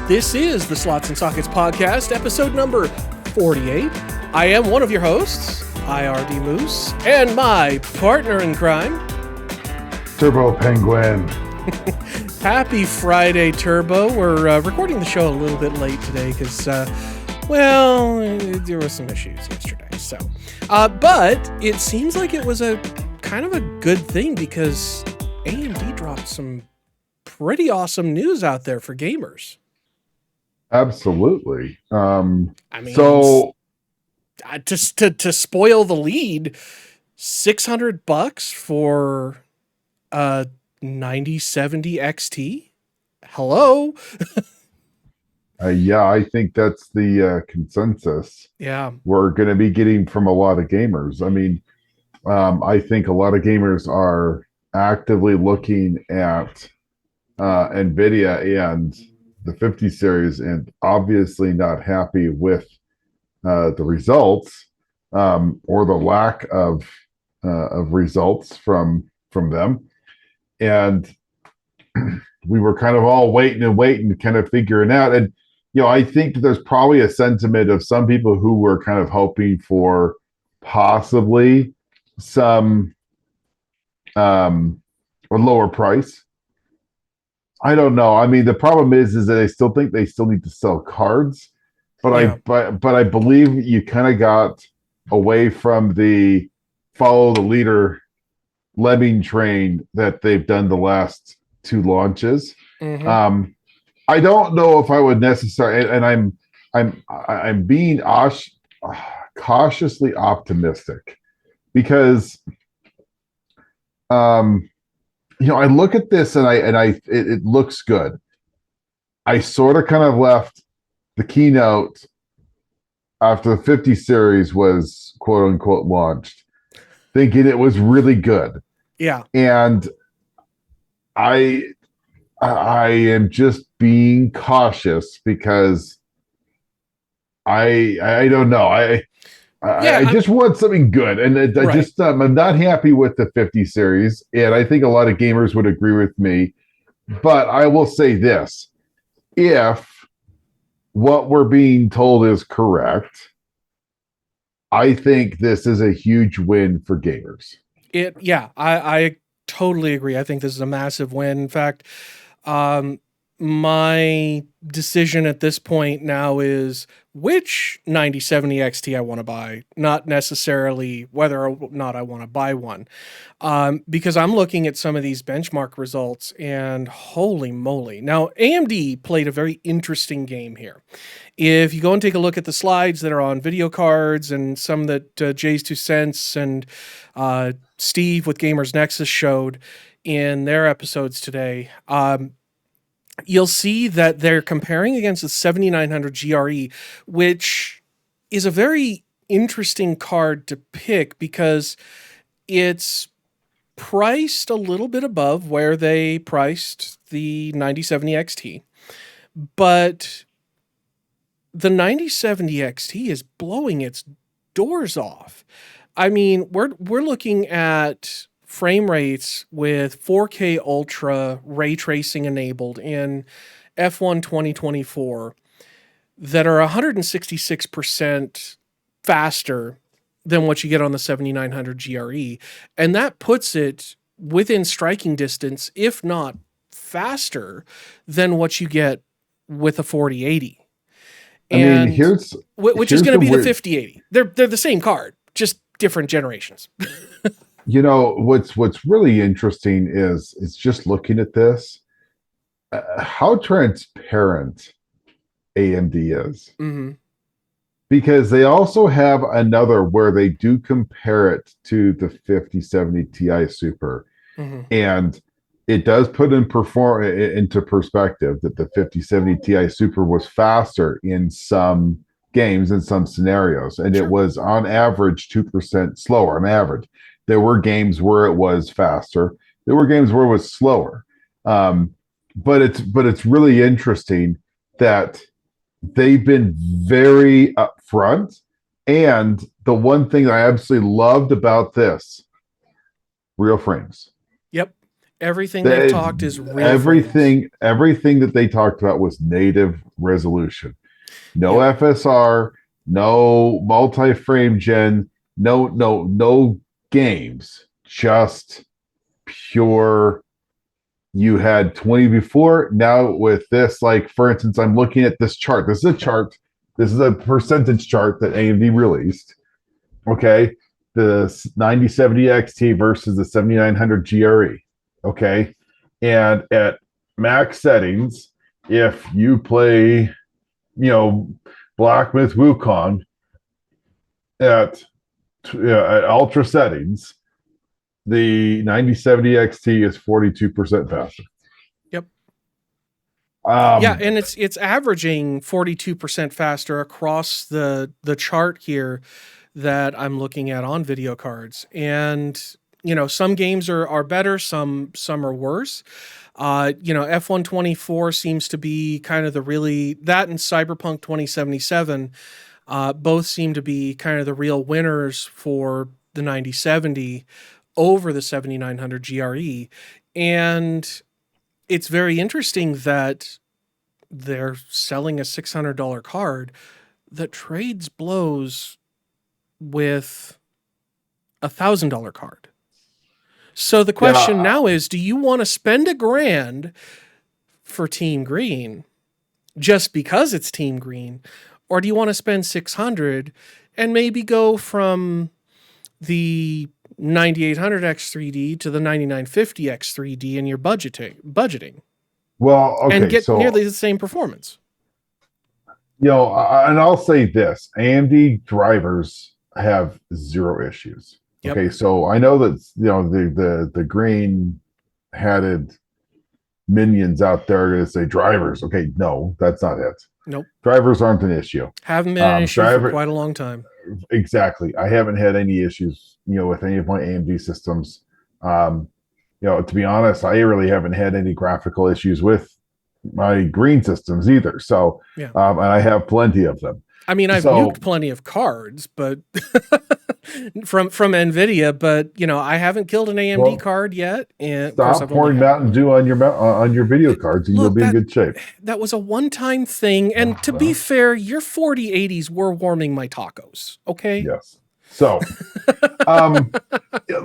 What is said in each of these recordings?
This is the Slots and Sockets Podcast, episode number 48. I am one of your hosts, IRD Moose, and my partner in crime, Turbo Penguin. Happy Friday, Turbo. We're recording the show a little bit late today because, there were some issues yesterday. So, but it seems like it was a kind of a good thing because AMD dropped some pretty awesome news out there for gamers. Absolutely. To spoil the lead, $600 for 9070 XT. Hello. Yeah, I think that's the consensus. Yeah, we're going to be getting from a lot of gamers. I mean, I think a lot of gamers are actively looking at NVIDIA and the 50 series and obviously not happy with the results or the lack of results from them. And we were kind of all waiting, kind of figuring out. And, I think that there's probably a sentiment of some people who were kind of hoping for possibly some a lower price. I don't know. I mean, the problem is that I still think they still need to sell cards, but I believe you kind of got away from the follow the leader lemming train that they've done the last two launches. Mm-hmm. I don't know if I would necessarily, and I'm being cautiously optimistic because, I look at this and it looks good. I sort of kind of left the keynote after the 50 series was quote unquote launched, thinking it was really good. Yeah. And I am just being cautious because I don't know. I just want something good, and I'm not happy with the 50 series, and I think a lot of gamers would agree with me. But I will say this: if what we're being told is correct, I think this is a huge win for gamers. I totally agree. I think this is a massive win. In fact, my decision at this point now is which 9070 XT I want to buy, not necessarily whether or not I want to buy one. Because I'm looking at some of these benchmark results and holy moly. Now, AMD played a very interesting game here. If you go and take a look at the slides that are on video cards and some that Jay's 2 Cents and Steve with Gamers Nexus showed in their episodes today, you'll see that they're comparing against the 7900 GRE, which is a very interesting card to pick because it's priced a little bit above where they priced the 9070 XT. But the 9070 XT is blowing its doors off. I mean, we're looking at frame rates with 4K Ultra ray tracing enabled in F1 2024 that are 166% faster than what you get on the 7900 GRE. And that puts it within striking distance, if not faster, than what you get with a 4080. Which is going to be the 5080. They're the same card, just different generations. What's really interesting is just looking at this, how transparent AMD is. Mm-hmm. Because they also have another where they do compare it to the 5070 Ti Super. Mm-hmm. And it does put into perspective that the 5070 Ti Super was faster in some games, in some scenarios. And Sure. It was on average 2% slower on average. There were games where it was faster. There were games where it was slower. But it's really interesting that they've been very upfront. And the one thing I absolutely loved about this, real frames. Yep. Everything they've They, talked is real frames. everything that they talked about was native resolution. No Yep. FSR, no multi-frame gen, no games. Just pure. You had 20 before. Now with this, like for instance, I'm looking at this chart. This is a chart. This is a percentage chart that AMD released. Okay, the 9070 XT versus the 7900 GRE. Okay, and at max settings, if you play, Black Myth Wukong at at ultra settings, the 9070 XT is 42% faster. Yep. Yeah, Um, and it's averaging 42% faster across the chart here that I'm looking at on video cards. And some games are better, some are worse. F124 seems to be kind of the really that and Cyberpunk 2077 both seem to be kind of the real winners for the 9070 over the 7900 GRE. And it's very interesting that they're selling a $600 card that trades blows with $1,000 card. So the question yeah, now is, do you want to spend $1,000 for Team Green just because it's Team Green? Or do you want to spend 600 and maybe go from the 9800X3D to the 9950X3D in your budgeting well, and okay, get so nearly the same performance? and I'll say this: AMD drivers have zero issues. Yep. Okay, so I know that the green hatted minions out there are going to say drivers. Okay, no, that's not it. Nope. Drivers aren't an issue. Haven't been an issue for Driver quite a long time. exactly. I haven't had any issues, with any of my AMD systems. To be honest, I really haven't had any graphical issues with my green systems either. So, Yeah. and I have plenty of them. I mean, I've So, nuked plenty of cards, but from Nvidia, but I haven't killed an AMD well, card yet, and of course stop I've only pouring had Mountain one. Dew on your video cards, and you'll Look, be in that good shape. that was a one-time thing, and to be Well, fair, your 4080s were warming my tacos. Okay. yes. So, um,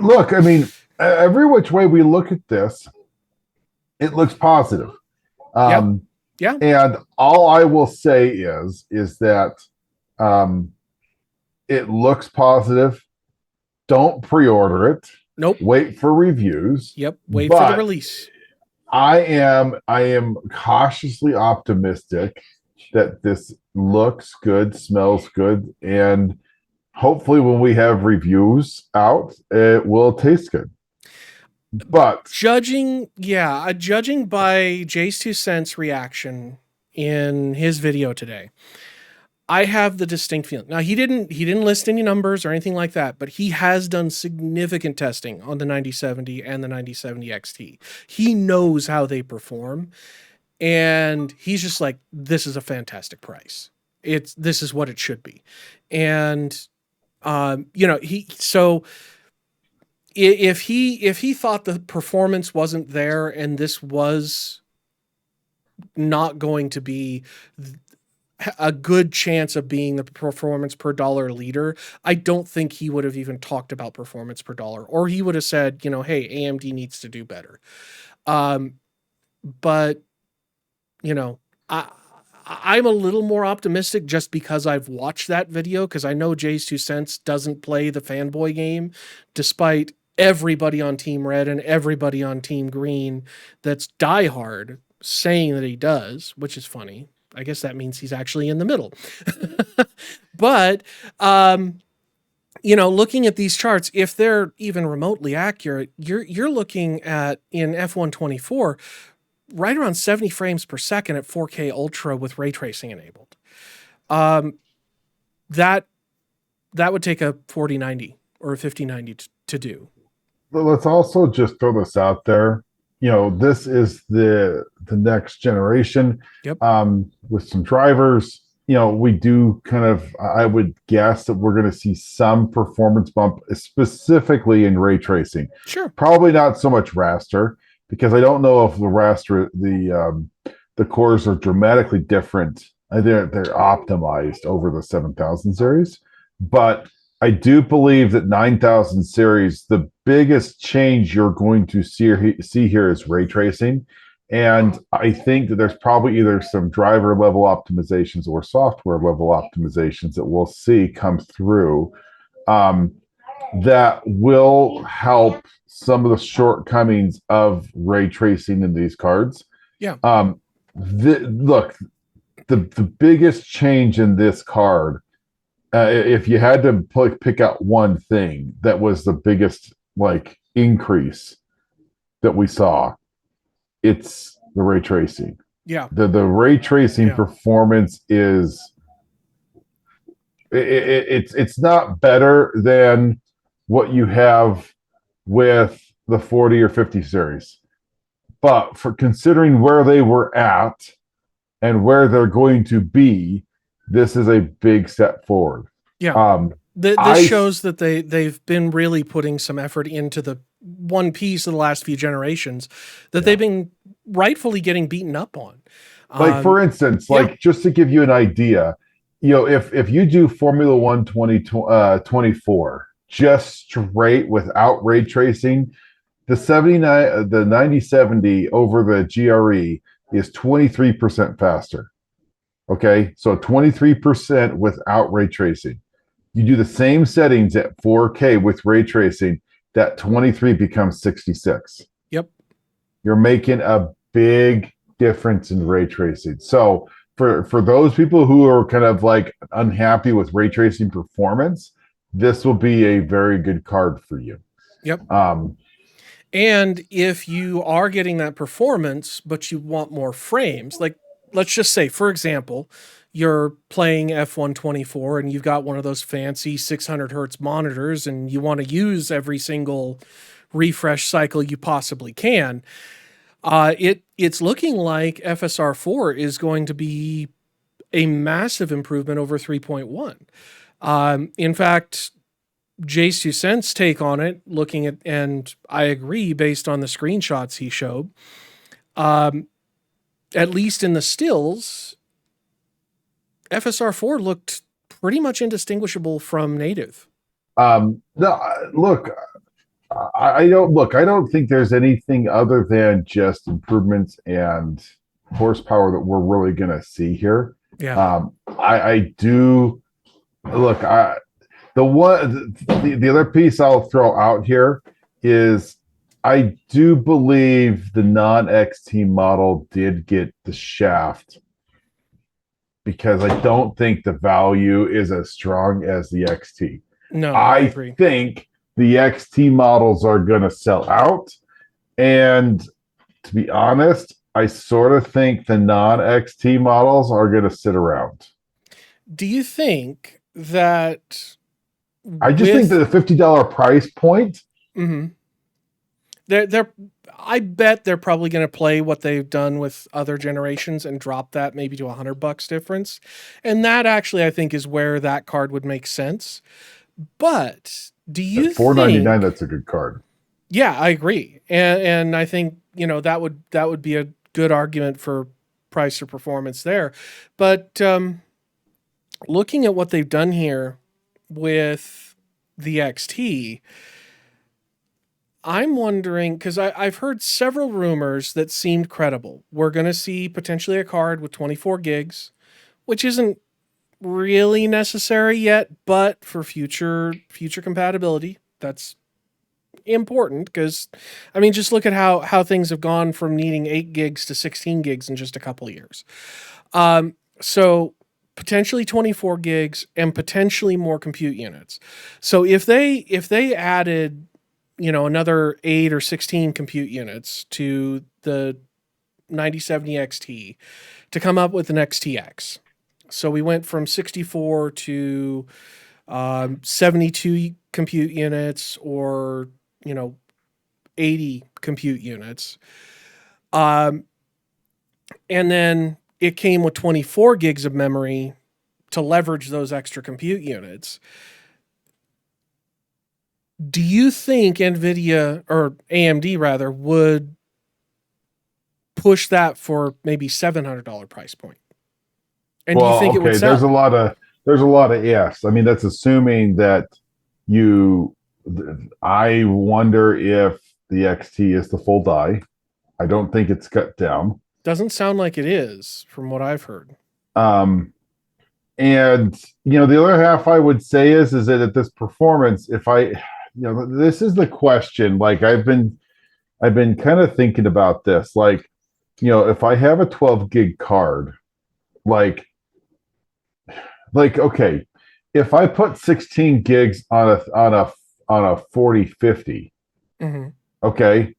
look, I mean, every which way we look at this, it looks positive. Yeah. Um, Yeah. and all I will say is that um, it looks positive. Don't pre-order it. Nope. Wait for reviews. Yep. Wait for the But release. I am cautiously optimistic that this looks good, smells good, and hopefully when we have reviews out, it will taste good. But Judging by Jay's 2 cents reaction in his video today, I have the distinct feeling. Now he didn't list any numbers or anything like that, but he has done significant testing on the 9070 and the 9070 XT. He knows how they perform, and he's just like, this is a fantastic price. This is what it should be. And if he thought the performance wasn't there and this was not going to be a good chance of being the performance per dollar leader, I don't think he would have even talked about performance per dollar, or he would have said, hey, AMD needs to do better. But I I'm a little more optimistic just because I've watched that video, because I know Jay's 2 cents doesn't play the fanboy game, despite everybody on Team Red and everybody on Team Green that's diehard saying that he does, which is funny. I guess that means he's actually in the middle. But looking at these charts, if they're even remotely accurate, you're looking at in F124 right around 70 frames per second at 4K Ultra with ray tracing enabled. That would take a 4090 or a 5090 to do. But let's also just throw this out there. This is the next generation. Yep. With some drivers, we do kind of, I would guess that we're going to see some performance bump, specifically in ray tracing. Sure. Probably not so much raster, because I don't know if the cores are dramatically different. They're optimized over the 7,000 series, but I do believe that 9,000 series, the biggest change you're going to see here is ray tracing. And I think that there's probably either some driver level optimizations or software level optimizations that we'll see come through, um, that will help some of the shortcomings of ray tracing in these cards. Yeah. Look, the biggest change in this card, if you had to pick out one thing that was the biggest like increase that we saw, it's the ray tracing. Yeah. The ray tracing Yeah. performance is it's not better than what you have with the 40 or 50 series, but for considering where they were at and where they're going to be, this is a big step forward. Yeah. Um, This shows that they've been really putting some effort into the one piece of the last few generations that they've been rightfully getting beaten up on. Like for instance, like just to give you an idea, if you do Formula One 2024 just straight without ray tracing, the 9070 over the GRE is 23% faster. Okay, so 23% without ray tracing. You do the same settings at 4K with ray tracing, that 23 becomes 66. Yep. You're making a big difference in ray tracing. So for those people who are kind of like unhappy with ray tracing performance, this will be a very good card for you. Yep. And if you are getting that performance, but you want more frames, like let's just say, for example, you're playing F124 and you've got one of those fancy 600 hertz monitors and you want to use every single refresh cycle you possibly can. It's looking like FSR4 is going to be a massive improvement over 3.1. In fact, Jay's 2 cents take on it, looking at, and I agree based on the screenshots he showed, at least in the stills, FSR4 looked pretty much indistinguishable from native. No, look, I don't think there's anything other than just improvements and horsepower that we're really going to see here. Yeah. I do look. The other piece I'll throw out here is I do believe the non-XT model did get the shaft because I don't think the value is as strong as the XT. No, I agree. think the XT models are going to sell out. And to be honest, I sort of think the non-XT models are going to sit around. Do you think that I just think that the $50 price point. Mm-hmm. I bet they're probably going to play what they've done with other generations and drop that maybe to $100 difference. And that actually, I think, is where that card would make sense. But do you At $499, that's a good card. Yeah, I agree. And I think, that would be a good argument for price or performance there. But looking at what they've done here with the XT, I'm wondering, because I've heard several rumors that seemed credible. We're going to see potentially a card with 24 gigs, which isn't really necessary yet, but for future compatibility, that's important because, I mean, just look at how things have gone from needing 8 gigs to 16 gigs in just a couple of years. So potentially 24 gigs and potentially more compute units. So if they added, another 8 or 16 compute units to the 9070 XT to come up with an XTX. So we went from 64 to 72 compute units or, 80 compute units. And then it came with 24 gigs of memory to leverage those extra compute units. Do you think NVIDIA, or AMD rather, would push that for maybe $700 price point. And do you Well, think it would okay, there's sell? a lot of ifs. I mean, that's assuming that you I wonder if the XT is the full die. I don't think it's cut down. Doesn't sound like it is, from what I've heard. Um, and the other half I would say is that at this performance, if this is the question. Like I've been kind of thinking about this. Like, if I have a 12 gig card, like okay, if I put 16 gigs on a 4050, Mm-hmm. okay,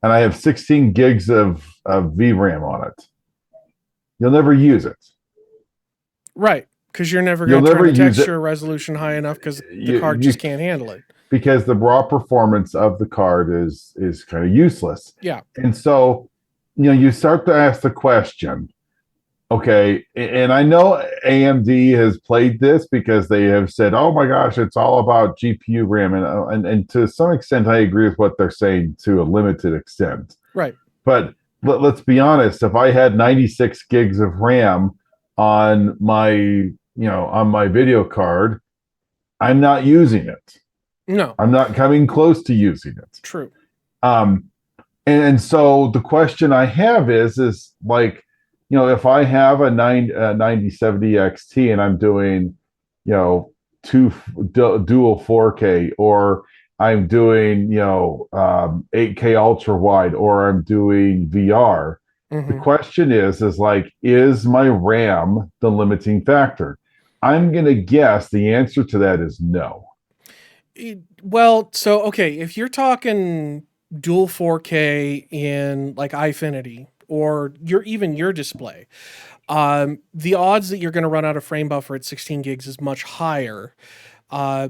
and I have 16 gigs of VRAM on it, you'll never use it. Right, because you're never You'll going to turn never the use it. texture resolution high enough because the card You just can't handle it. because the raw performance of the card is kind of useless. Yeah. And so, you start to ask the question, okay, and I know AMD has played this because they have said, "Oh my gosh, it's all about GPU RAM," and to some extent, I agree with what they're saying to a limited extent. Right. But let's be honest: if I had 96 gigs of RAM on my video card, I'm not using it. No. I'm not coming close to using it. True. Um, and so the question I have is like, if I have a 9070 XT and I'm doing, two dual 4K, or I'm doing, 8K ultra wide, or I'm doing VR. The Mm-hmm. question is like, is my RAM the limiting factor? I'm going to guess the answer to that is no. Well, so okay, if you're talking dual 4K in like iFinity or your display, the odds that you're going to run out of frame buffer at 16 gigs is much higher uh,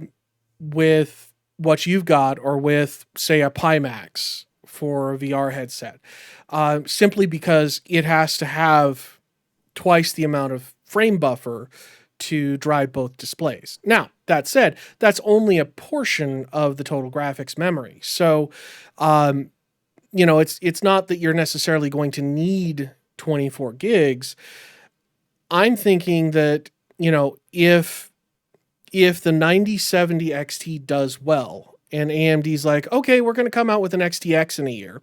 with what you've got, or with say a Pimax for a VR headset, simply because it has to have twice the amount of frame buffer to drive both displays. Now, that said, that's only a portion of the total graphics memory. So, um, it's not that you're necessarily going to need 24 gigs. I'm thinking that, if the 9070 XT does well and AMD's like, okay, we're going to come out with an XTX in a year,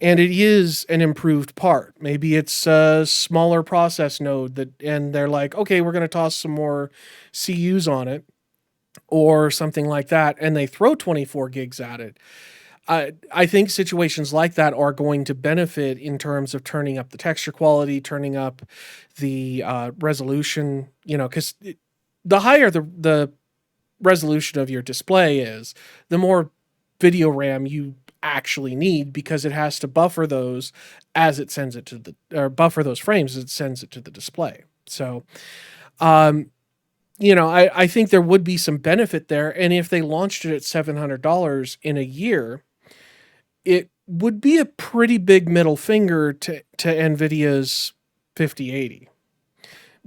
and it is an improved part. Maybe it's a smaller process node and they're like, okay, we're going to toss some more CUs on it or something like that, and they throw 24 gigs at it. I think situations like that are going to benefit in terms of turning up the texture quality, turning up the resolution, because the higher the resolution of your display is, the more video RAM you actually need, because it has to buffer those as it sends it to or buffer those frames as it sends it to the display. So, I think there would be some benefit there. And if they launched it at $700 in a year, it would be a pretty big middle finger to NVIDIA's 5080,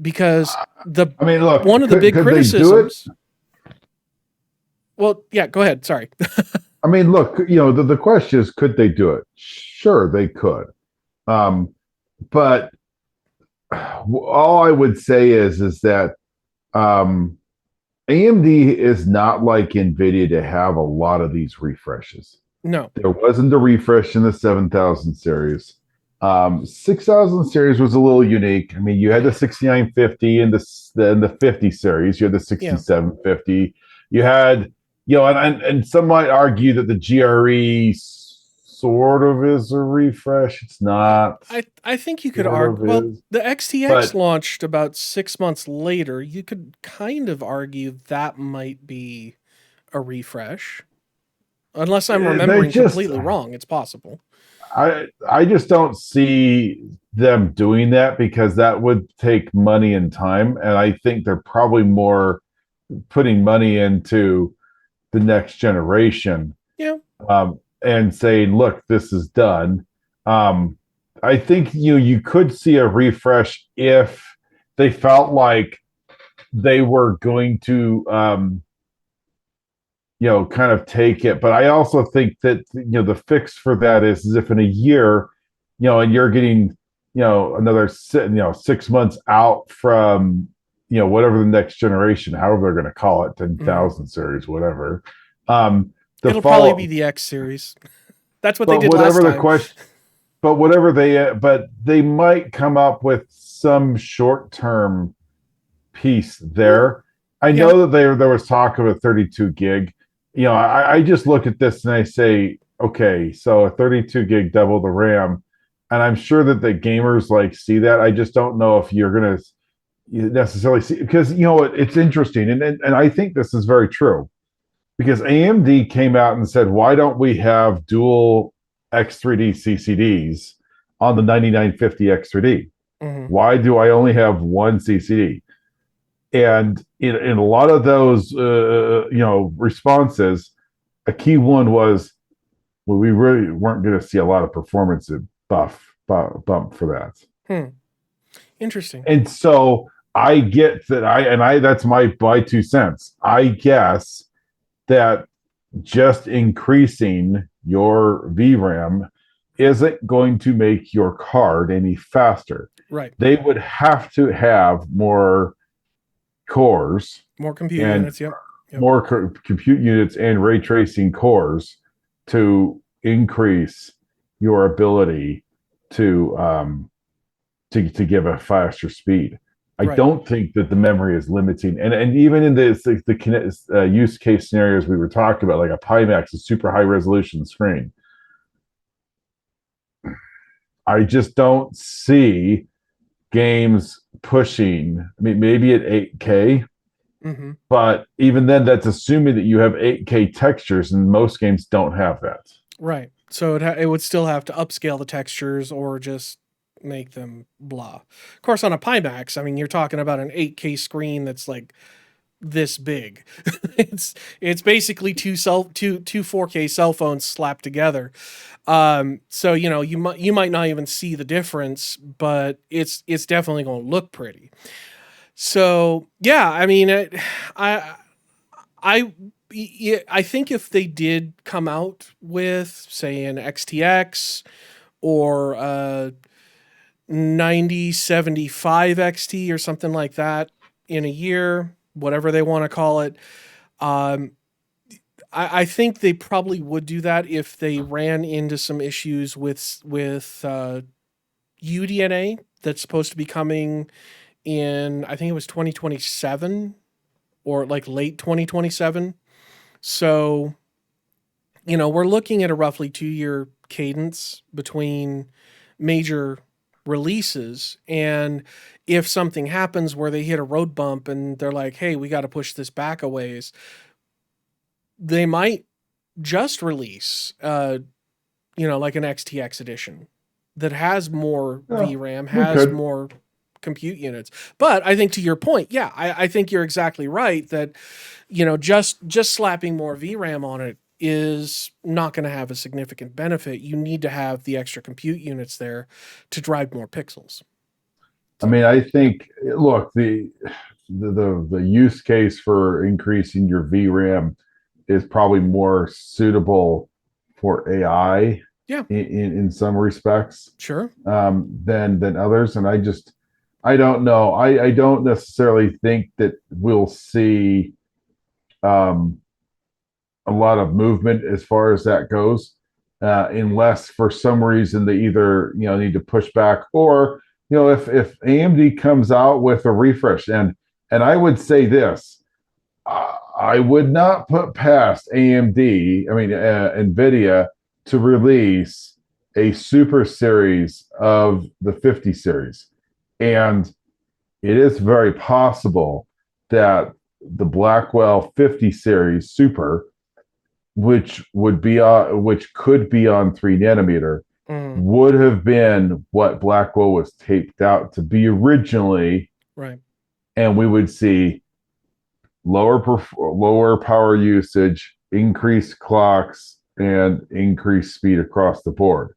because I mean, look, one of the big could they do it? criticisms. Well, yeah, go ahead. Sorry. I mean, look, the question is, could they do it? Sure, they could. But all I would say is that AMD is not like NVIDIA to have a lot of these refreshes. No. There wasn't a refresh in the 7000 series. 6000 series was a little unique. I mean, you had the 6950 and the 50 series. You had the 6750. You had, and some might argue that the GRE sort of is a refresh. It's not. I think you could argue. Well, the XTX launched about 6 months later. You could kind of argue that might be a refresh, unless I'm remembering completely wrong. It's possible. I just don't see them doing that, because that would take money and time, and I think they're probably more putting money into the next generation. Yeah. And saying, look, this is done. I think you could see a refresh if they felt like they were going to kind of take it. But I also think that the fix for that is if in a year and you're getting, another 6 months out from, whatever the next generation, however they're going to call it, Mhm. 10,000 series, whatever. Um, the It'll probably be fall, the X series. That's what they but did last whatever the time. question, but they might come up with some short term piece Mm, there. I yeah. know that there was talk of a 32 gig. I just look at this and I say, okay, so a 32 gig double the RAM, and I'm sure that the gamers like see that. I just don't know if you're gonna necessarily see, because it's interesting, and I think this is very true, because AMD came out and said, why don't we have dual X3D CCDs on the 9950 X3D? Hmm. Why do I only have one CCD? And in a lot of those, responses, a key one was, well, we really weren't going to see a lot of performance bump for that. Hmm. Interesting. And so I get that that's my 2 cents. I guess that just increasing your VRAM isn't going to make your card any faster. Right. They would have to have more cores More compute and units. Yep. Yep. more compute units and ray tracing cores to increase your ability to to give a faster speed. I Right. don't think that the memory is limiting, and even in the use case scenarios we were talking about, like a Pimax, a super high resolution screen, I just don't see games pushing. I mean, maybe at 8K, Hmm. but even then, that's assuming that you have 8K textures, and most games don't have that. Right. So it would still have to upscale the textures or just make them blah. Of course, on a Pimax, I mean, you're talking about an 8K screen that's like this big. it's basically two 4K cell phones slapped together. So you might not even see the difference, but it's definitely going to look pretty. So yeah, I mean, I I yeah, I think if they did come out with, say, an XTX or a 9075 XT or something like that in a year, whatever they want to call it, um, I think they probably would do that if they ran into some issues with UDNA that's supposed to be coming in. I think it was 2027 or like late 2027. So we're looking at a roughly 2 year cadence between major releases. And if something happens where they hit a road bump and they're like, hey, we got to push this back a ways, they might just release, like an XTX edition that has more Yeah, VRAM, we has could. more compute units. But I think to your point, yeah, I think you're exactly right that just slapping more VRAM on it is not going to have a significant benefit. You need to have the extra compute units there to drive more pixels. I So mean, I yeah, think, look, the use case for increasing your VRAM is probably more suitable for AI yeah, in some respects, sure, than others. And I don't know. I don't necessarily think that we'll see um, a lot of movement as far as that goes, unless for some reason they either need to push back, or if AMD comes out with a refresh. And I would say this, I would not put past AMD, I mean Nvidia, to release a super series of the 50 series. And it is very possible that the Blackwell 50 series super, which could be on 3 nanometer, mm, would have been what Blackwell was taped out to be originally, right, and we would see lower power usage, increased clocks, and increased speed across the board,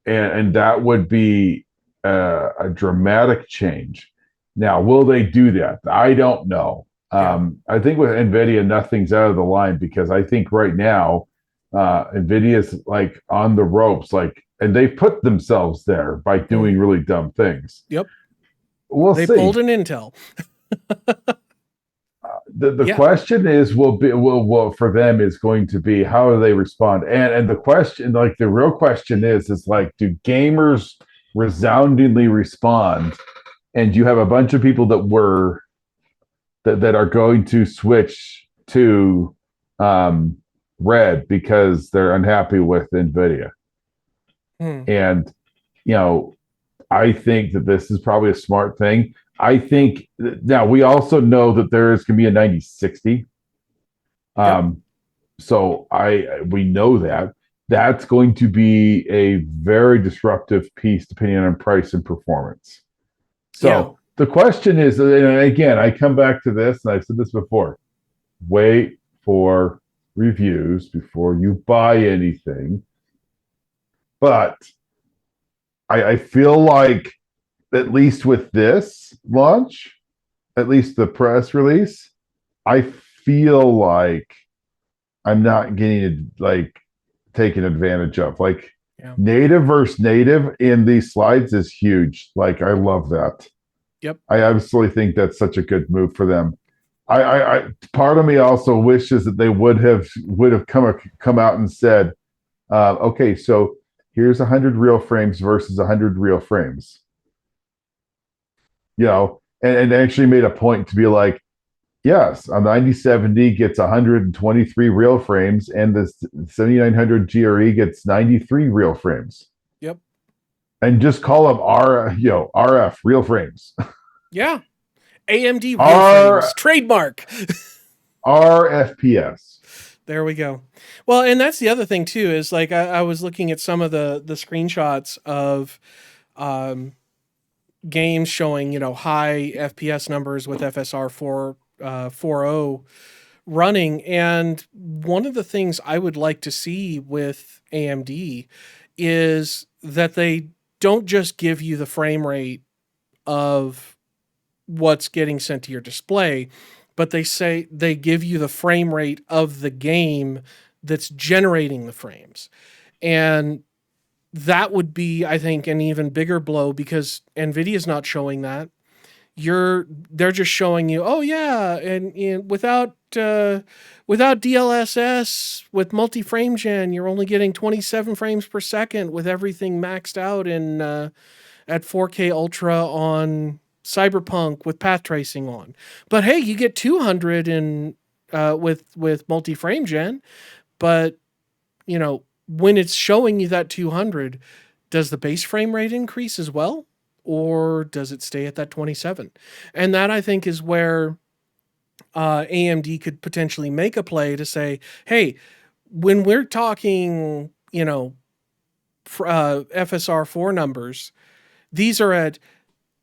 and that would be a dramatic change. Now, will they do that? I don't know. yeah, I think with Nvidia, nothing's out of the line, because I think right now, Nvidia's like on the ropes. Like, and they put themselves there by Mm, doing really dumb things. yep. We'll They pulled see. an Intel. The Yeah. question is will for them is going to be how do they respond, and the question, like the real question is like, do gamers resoundingly respond, and you have a bunch of people that are going to switch to um, red because they're unhappy with Nvidia. Hmm. And you know, I think that this is probably a smart thing. I Yep. think now we also know that there is going to be a 9060. Yep. Um, so we know that that's going to be a very disruptive piece depending on price and performance. Yeah. So the question is, and again, I come back to this, and I've said this before: wait for reviews before you buy anything. But I feel like at least with this launch, at least the press release, I feel like I'm not getting like taken advantage of. Like Yeah. native versus native in these slides is huge. Like I love that. Yep. I absolutely think that's such a good move for them. I part of me also wishes that they would have come out and said, okay, so here's 100 real frames versus 100 real frames, and actually made a point to be like, yes, a 9070 gets 123 real frames, and the 7900 GRE gets 93 real frames, Yep. and just call them RF real frames. Yeah. AMD real frames R trademark. RFPS. There we go. Well, and that's the other thing too is like I was looking at some of the screenshots of um, games showing high FPS numbers with FSR 4.0 running, and one of the things I would like to see with AMD is that they don't just give you the frame rate of what's getting sent to your display, but they give you the frame rate of the game that's generating the frames. And that would be, I think, an even bigger blow because Nvidia's not showing that. They're just showing you, oh yeah, and without DLSS with multi frame gen, you're only getting 27 frames per second with everything maxed out in at 4K Ultra on Cyberpunk with path tracing on. But hey, you get 200 in with multi frame gen. But when it's showing you that 200, does the base frame rate increase as well, or does it stay at that 27? And that I think is where AMD could potentially make a play to say, hey, when we're talking, FSR4 numbers, these are at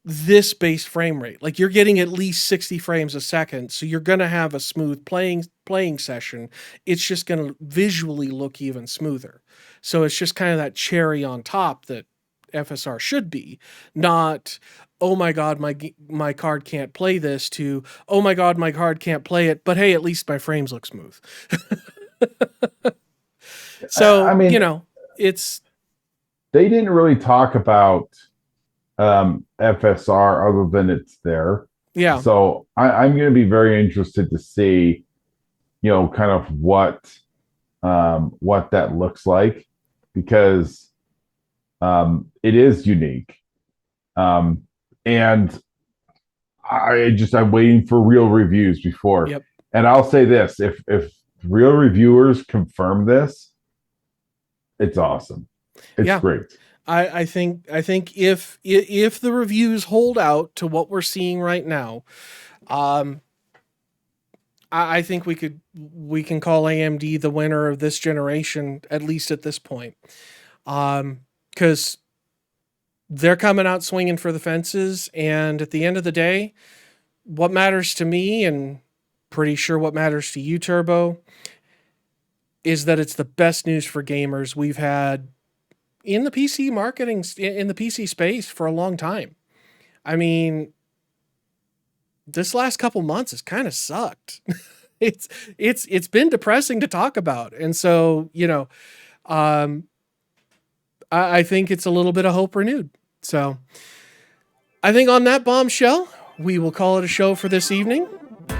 this base frame rate. Like you're getting at least 60 frames a second, so you're going to have a smooth playing session. It's just going to visually look even smoother. So it's just kind of that cherry on top that FSR should be, not oh my god my card can't play this to oh my god my card can't play it, but hey, at least my frames look smooth. I So, mean, it's they didn't really talk about FSR other than it's there. yeah. So I'm going to be very interested to see, kind of what that looks like, because it is unique. Um, and I'm waiting for real reviews before. Yep. And I'll say this: if real reviewers confirm this, it's awesome. It's Yeah. great. I think if the reviews hold out to what we're seeing right now, um, I think we can call AMD the winner of this generation, at least at this point, because they're coming out swinging for the fences, and at the end of the day, what matters to me, and pretty sure what matters to you, Turbo, is that it's the best news for gamers we've had in the PC marketing in the PC space for a long time. I mean, this last couple months has kind of sucked. it's it's been depressing to talk about, and so um, I think it's a little bit of hope renewed. So I think on that bombshell, we will call it a show for this evening.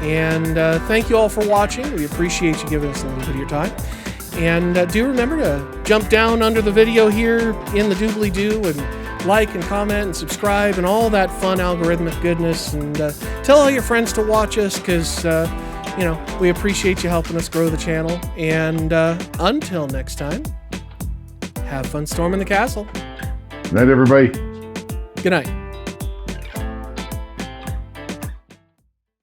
And thank you all for watching. We appreciate you giving us a little bit of your time. And do remember to jump down under the video here in the doobly-doo and like and comment and subscribe and all that fun algorithmic goodness. And tell all your friends to watch us because, we appreciate you helping us grow the channel. And until next time, have fun storming the castle. Good night, everybody. Good night.